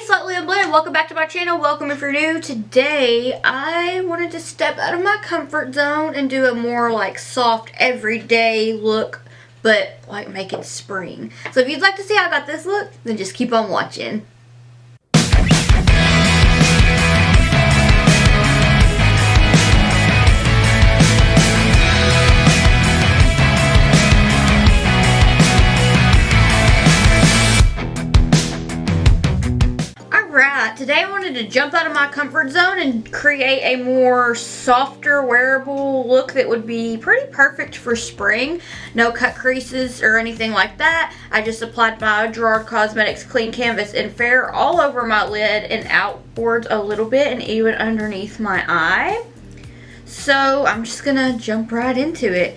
Slightly Unblended, welcome back to my channel. Welcome if you're new. Today I wanted to step out of my comfort zone and do a more like soft everyday look, but like make it spring. So if you'd like to see how I got this look, then just keep on watching. Today I wanted to jump out of my comfort zone and create a more softer wearable look that would be pretty perfect for spring. No cut creases or anything like that. I just applied my Karla Cosmetics Clean Canvas in Fair all over my lid and outwards a little bit and even underneath my eye. So I'm just gonna jump right into it.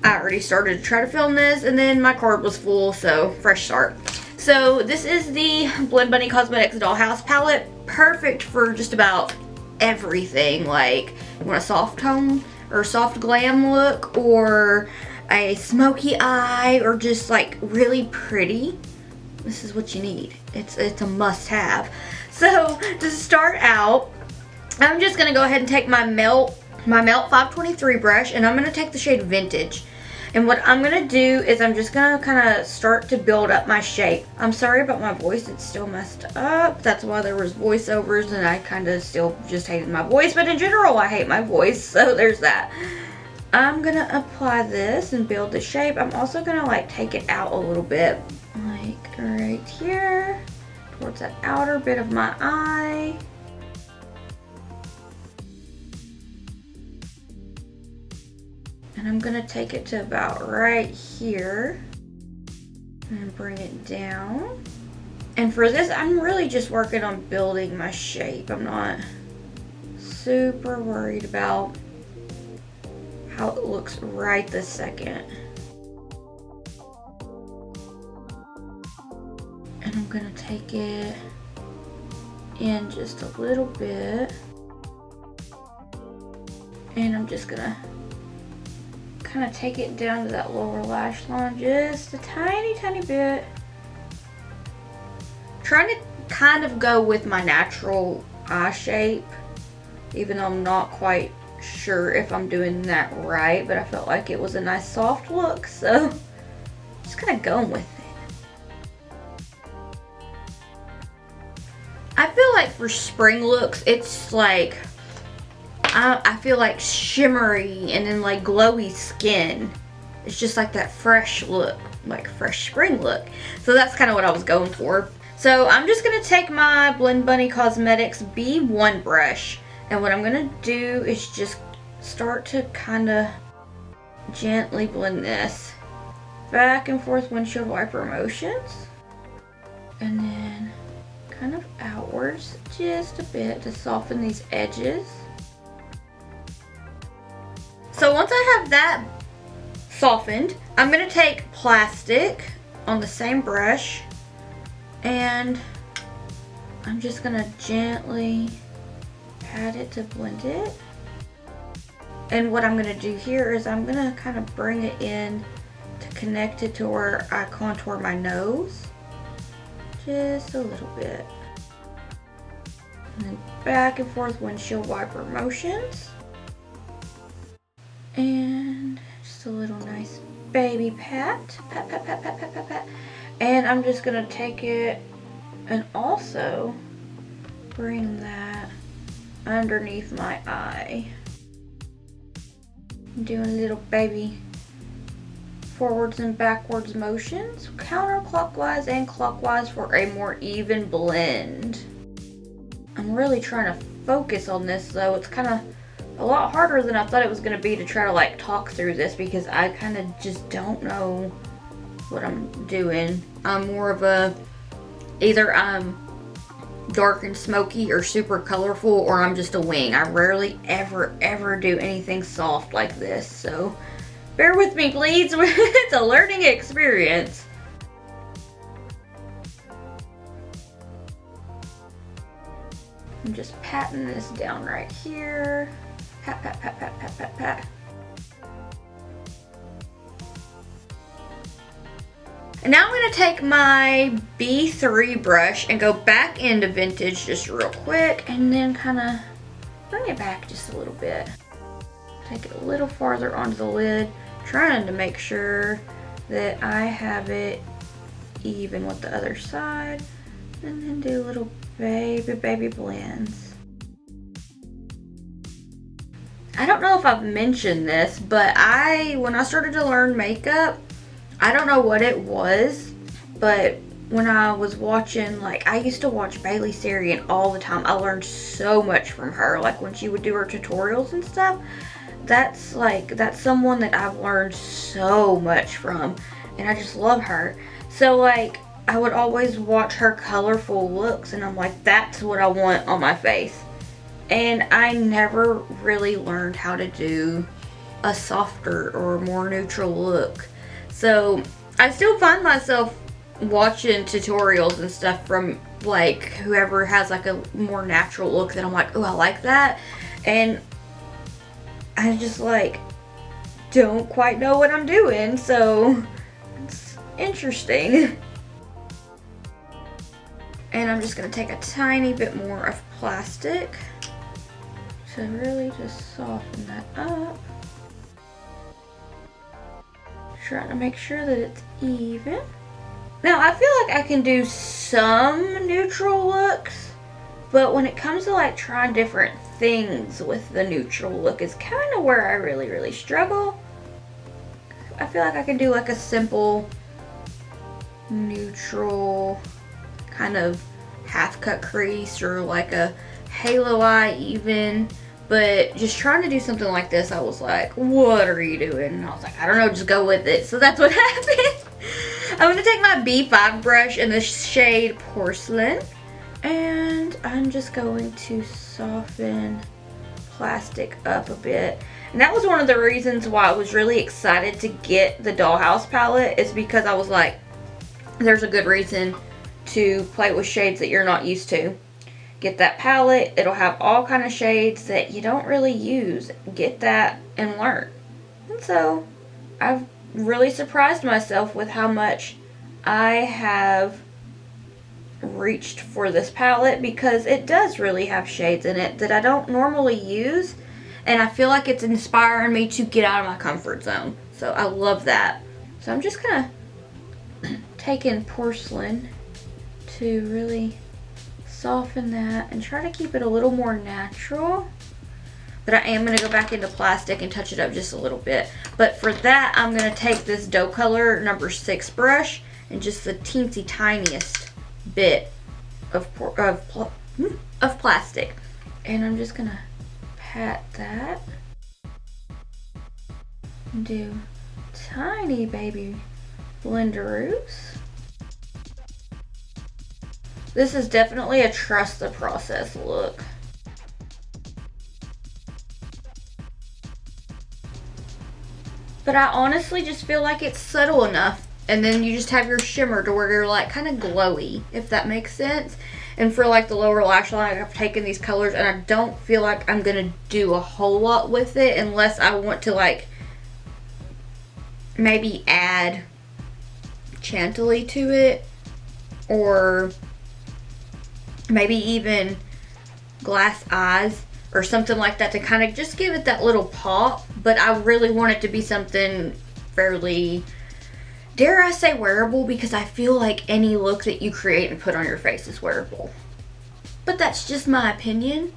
I already started to try to film this and then my card was full, so fresh start. So this is the Blend Bunny Cosmetics Dollhouse palette. Perfect for just about everything. Like you want a soft tone or soft glam look or a smoky eye or just like really pretty. This is what you need. It's a must have. So to start out, I'm just going to go ahead and take my Melt 523 brush and I'm going to take the shade Vintage. And what I'm going to do is I'm just going to kind of start to build up my shape. I'm sorry about my voice. It's still messed up. That's why there was voiceovers and I kind of still just hated my voice. But in general, I hate my voice. So there's that. I'm going to apply this and build the shape. I'm also going to like take it out a little bit. Like right here. Towards that outer bit of my eye. And I'm gonna take it to about right here and bring it down. And for this, I'm really just working on building my shape. I'm not super worried about how it looks right this second. And I'm gonna take it in just a little bit. And I'm just gonna kind of take it down to that lower lash line just a tiny bit. Trying to kind of go with my natural eye shape, even though I'm not quite sure if I'm doing that right, but I felt like it was a nice soft look, so just kind of going with it. I feel like for spring looks, it's like I feel like shimmery and then like glowy skin. It's just like that fresh look, like fresh spring look. So that's kind of what I was going for. So I'm just going to take my Blend Bunny Cosmetics B1 brush. And what I'm going to do is just start to kind of gently blend this. Back and forth windshield wiper motions. And then kind of outwards just a bit to soften these edges. So once I have that softened, I'm going to take plastic on the same brush and I'm just going to gently pat it to blend it. And what I'm going to do here is I'm going to kind of bring it in to connect it to where I contour my nose. Just a little bit. And then back and forth windshield wiper motions. And just a little nice baby pat. Pat, pat, pat, pat, pat, pat, pat. And I'm just going to take it and also bring that underneath my eye. I'm doing little baby forwards and backwards motions, counterclockwise and clockwise for a more even blend. I'm really trying to focus on this though. It's kind of a lot harder than I thought it was going to be to try to like talk through this because I kind of just don't know what I'm doing. I'm more of a, either I'm dark and smoky or super colorful or I'm just a wing. I rarely ever do anything soft like this, so bear with me please. It's a learning experience. I'm just patting this down right here. Pat, pat, pat, pat, pat, pat, pat. And now I'm going to take my B3 brush and go back into Vintage just real quick and then kind of bring it back just a little bit. Take it a little farther onto the lid, trying to make sure that I have it even with the other side, and then do little baby blends. I don't know if I've mentioned this, but when I started to learn makeup, I don't know what it was, but when I was watching, like, I used to watch Bailey Sarian all the time. I learned so much from her, like when she would do her tutorials and stuff. That's someone that I've learned so much from, and I just love her. So like, I would always watch her colorful looks, and I'm like, that's what I want on my face. And I never really learned how to do a softer or more neutral look. So I still find myself watching tutorials and stuff from like whoever has like a more natural look that I'm like, oh, I like that. And I just like don't quite know what I'm doing. So it's interesting. And I'm just going to take a tiny bit more of plastic to really just soften that up. Trying to make sure that it's even. Now I feel like I can do some neutral looks, but when it comes to like trying different things with the neutral look is kind of where I really struggle. I feel like I can do like a simple neutral kind of half cut crease or like a halo eye even. But just trying to do something like this, I was like, what are you doing? And I was like, I don't know, just go with it. So that's what happened. I'm going to take my B5 brush in the shade Porcelain. And I'm just going to soften plastic up a bit. And that was one of the reasons why I was really excited to get the Dollhouse palette, is because I was like, there's a good reason to play with shades that you're not used to. Get that palette. It'll have all kind of shades that you don't really use. Get that and learn. And so I've really surprised myself with how much I have reached for this palette, because it does really have shades in it that I don't normally use, and I feel like it's inspiring me to get out of my comfort zone. So I love that. So I'm just kind of taking Porcelain to really soften that and try to keep it a little more natural. But I am going to go back into plastic and touch it up just a little bit. But for that, I'm going to take this dough color number 6 brush and just the teensy tiniest bit of plastic. And I'm just going to pat that. And do tiny baby blenderoos. This is definitely a trust the process look. But I honestly just feel like it's subtle enough, and then you just have your shimmer to where you're like kind of glowy, if that makes sense. And for like the lower lash line, I've taken these colors and I don't feel like I'm gonna do a whole lot with it unless I want to like maybe add Chantilly to it, or maybe even glass eyes or something like that to kind of just give it that little pop. But I really want it to be something fairly, dare I say, wearable, because I feel like any look that you create and put on your face is wearable. But that's just my opinion.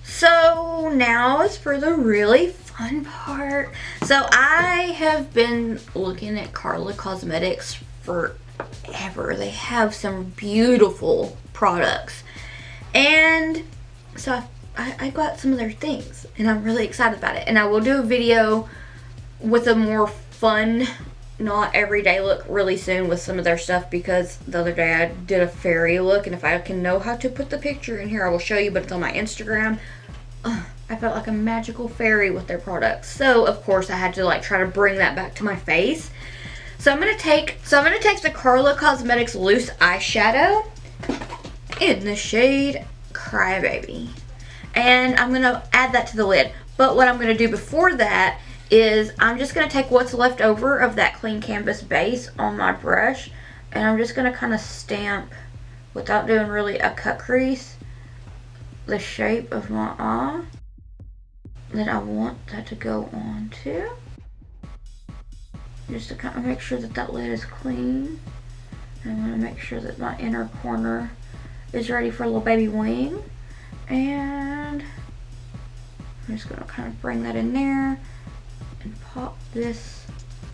So now it's for the really fun part. So I have been looking at Karla Cosmetics forever. They have some beautiful products. And so I got some of their things and I'm really excited about it. And I will do a video with a more fun, not everyday look really soon with some of their stuff, because the other day I did a fairy look, and if I can know how to put the picture in here I will show you, but it's on my Instagram. I felt like a magical fairy with their products. So of course I had to like try to bring that back to my face. So I'm gonna take the Karla Cosmetics loose eyeshadow in the shade Crybaby, and I'm gonna add that to the lid. But what I'm gonna do before that is I'm just gonna take what's left over of that clean canvas base on my brush. And I'm just going to kind of stamp, without doing really a cut crease, the shape of my eye that I want that to go on to. Just to kind of make sure that that lid is clean. And I'm going to make sure that my inner corner is ready for a little baby wing. And I'm just going to kind of bring that in there and pop this,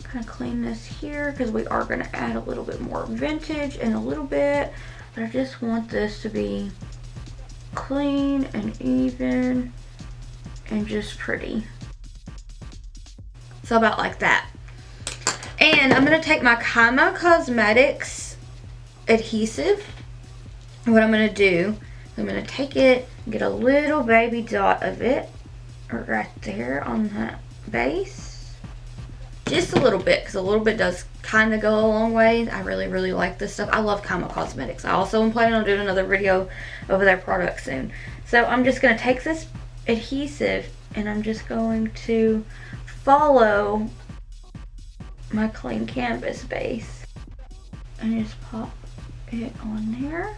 kind of clean this here, because we are going to add a little bit more vintage in a little bit. But I just want this to be clean and even and just pretty. So about like that. And I'm going to take my Karla Cosmetics adhesive. And what I'm going to do, I'm going to take it and get a little baby dot of it right there on that base. Just a little bit, because a little bit does kind of go a long way. I really like this stuff. I love Karla Cosmetics. I also am planning on doing another video over their products soon. So I'm just going to take this adhesive and I'm just going to follow my clean canvas base and just pop it on there.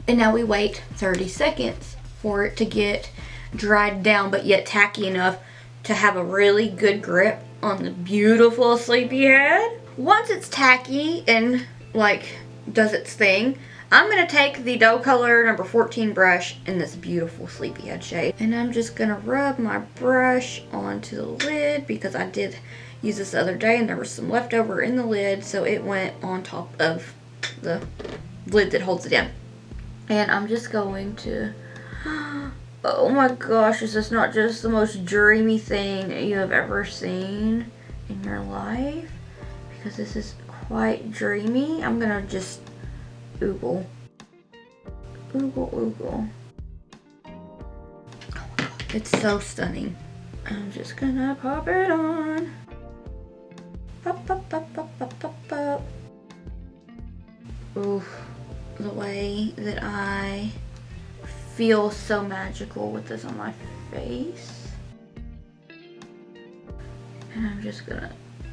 And now we wait 30 seconds for it to get dried down, but yet tacky enough to have a really good grip on the beautiful sleepy head. Once it's tacky and like does its thing, I'm going to take the dough color number 14 brush in this beautiful sleepyhead shade. And I'm just going to rub my brush onto the lid, because I did use this the other day and there was some leftover in the lid, so it went on top of the lid that holds it in. And I'm just going to, oh my gosh, is this not just the most dreamy thing you have ever seen in your life? Because this is quite dreamy. I'm going to just oogle. Oogle. Oh my god, it's so stunning. I'm just gonna pop it on. Pop. Oof, the way that I feel so magical with this on my face. And I'm just gonna,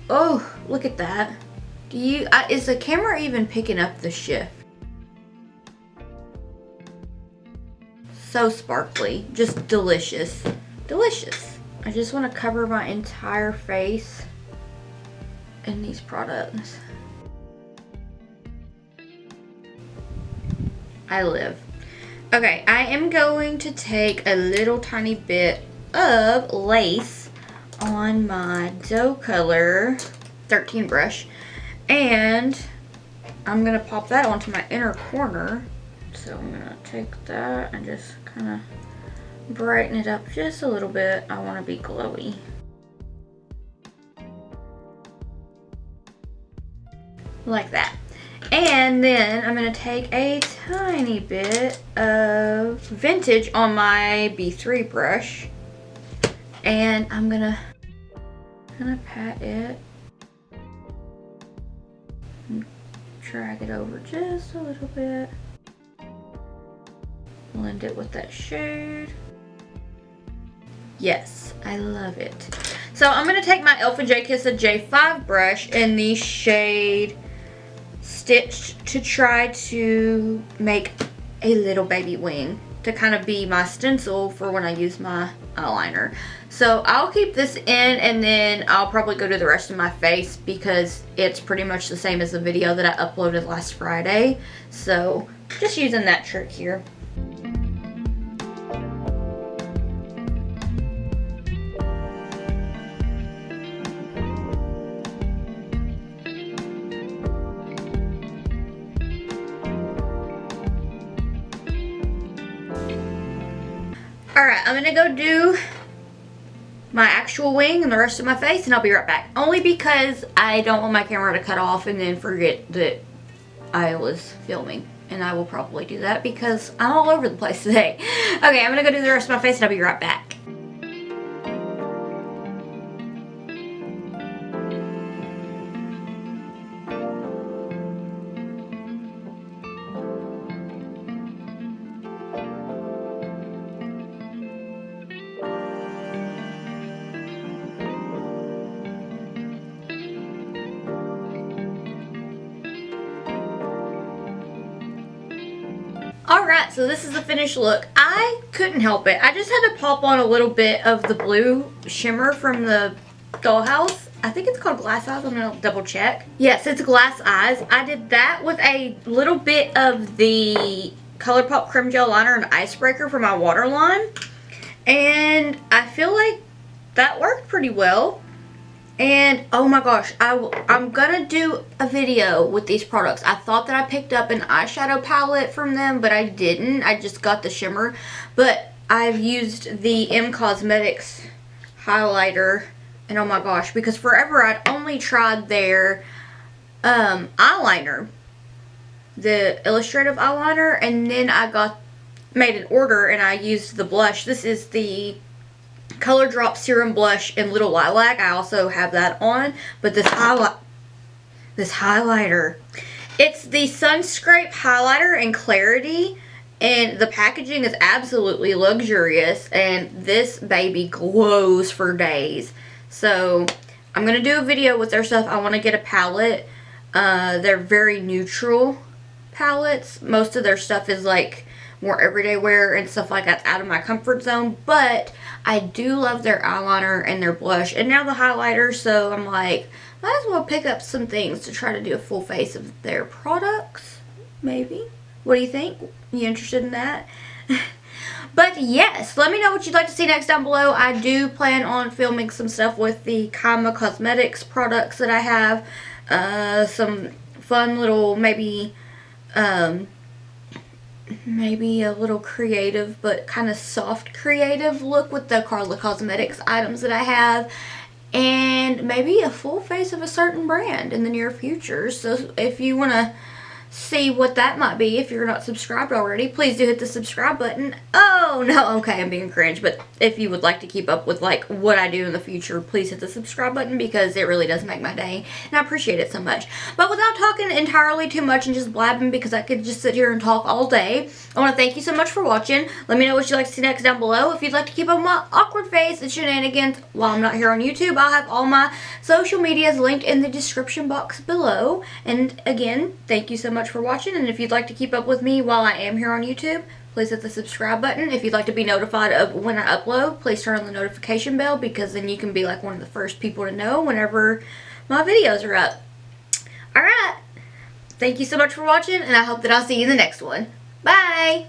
oh, look at that. Is the camera even picking up the shift? So sparkly, just delicious. I just want to cover my entire face in these products. I live. Okay, I am going to take a little tiny bit of lace on my dough color 13 brush, and I'm gonna pop that onto my inner corner. So I'm gonna take that and just kind of brighten it up just a little bit. I want to be glowy. Like that. And then I'm going to take a tiny bit of vintage on my B3 brush. And I'm going to pat it. And drag it over just a little bit. Blend it with that shade. Yes, I love it. So I'm going to take my Elfa J Kiss a J5 brush in the shade Stitched to try to make a little baby wing to kind of be my stencil for when I use my eyeliner. So I'll keep this in, and then I'll probably go do the rest of my face because it's pretty much the same as the video that I uploaded last Friday. So just using that trick here. Alright, I'm gonna go do my actual wing and the rest of my face, and I'll be right back. Only because I don't want my camera to cut off and then forget that I was filming. And I will probably do that because I'm all over the place today. Okay, I'm gonna go do the rest of my face and I'll be right back. Alright, so this is the finished look. I couldn't help it. I just had to pop on a little bit of the blue shimmer from the Dollhouse. I think it's called Glass Eyes. I'm going to double check. Yes, it's Glass Eyes. I did that with a little bit of the Colourpop Creme Gel Liner and Icebreaker for my waterline. And I feel like that worked pretty well. And oh my gosh, I'm gonna do a video with these products. I thought that I picked up an eyeshadow palette from them, but I didn't. I just got the shimmer. But I've used the Cosmetics highlighter, and oh my gosh, because forever I'd only tried their eyeliner, the illustrative eyeliner, and then I made an order and I used the blush. This is the Color Drop Serum Blush in Little Lilac. I also have that on, but this highlighter, it's the Sunscrape highlighter in Clarity, and the packaging is absolutely luxurious, and this baby glows for days. So I'm gonna do a video with their stuff. I want to get a palette. They're very neutral palettes. Most of their stuff is like more everyday wear and stuff like that, out of my comfort zone, but I do love their eyeliner and their blush and now the highlighter, so I'm like, might as well pick up some things to try to do a full face of their products, maybe. What do you think? You interested in that? But yes, let me know what you'd like to see next down below. I do plan on filming some stuff with the Karla Cosmetics products that I have. Some fun little, maybe a little creative but kind of soft creative look with the Karla Cosmetics items that I have, and maybe a full face of a certain brand in the near future. So if you want to see what that might be, if you're not subscribed already, please do hit the subscribe button. Oh no, okay, I'm being cringe, but if you would like to keep up with like what I do in the future, please hit the subscribe button because it really does make my day and I appreciate it so much. But without talking entirely too much and just blabbing, because I could just sit here and talk all day, I want to thank you so much for watching. Let me know what you'd like to see next down below. If you'd like to keep up with my awkward face and shenanigans while I'm not here on YouTube, I'll have all my social medias linked in the description box below. And again, thank you so much for watching, and if you'd like to keep up with me while I am here on YouTube, please hit the subscribe button. If you'd like to be notified of when I upload, please turn on the notification bell, because then you can be like one of the first people to know whenever my videos are up. Alright, thank you so much for watching, and I hope that I'll see you in the next one. Bye!